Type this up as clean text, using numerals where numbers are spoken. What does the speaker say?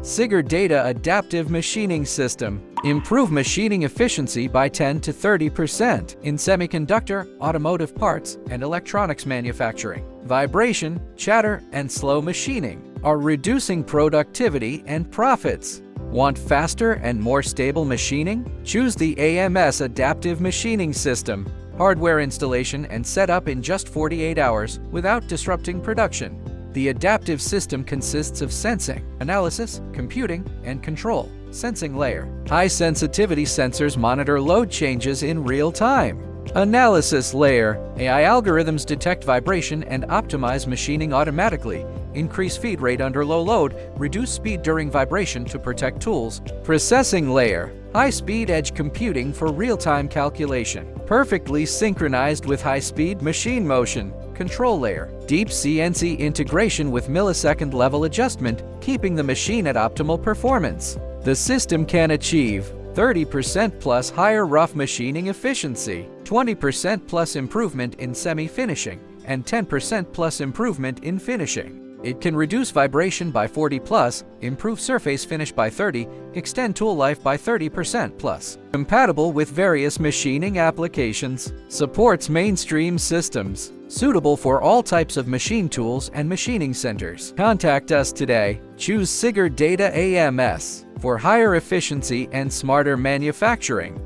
SIGER Data Adaptive Machining System. Improve machining efficiency by 10 to 30% in semiconductor, automotive parts, and electronics manufacturing. Vibration, chatter, and slow machining are reducing productivity and profits. Want faster and more stable machining? Choose the AMS Adaptive Machining System. Hardware installation and setup in just 48 hours without disrupting production. The adaptive system consists of sensing, analysis, computing, and control. Sensing layer. High-sensitivity sensors monitor load changes in real time. Analysis layer. AI algorithms detect vibration and optimize machining automatically. Increase feed rate under low load, reduce speed during vibration to protect tools. Processing layer. High-speed edge computing for real-time calculation. Perfectly synchronized with high-speed machine motion. Control layer. Deep CNC integration with millisecond level adjustment, keeping the machine at optimal performance. The system can achieve 30% plus higher rough machining efficiency, 20% plus improvement in semi-finishing, and 10% plus improvement in finishing. It can reduce vibration by 40 plus, improve surface finish by 30, extend tool life by 30% plus. Compatible with various machining applications. Supports mainstream systems. Suitable for all types of machine tools and machining centers. Contact us today. Choose SIGER Data AMS for higher efficiency and smarter manufacturing.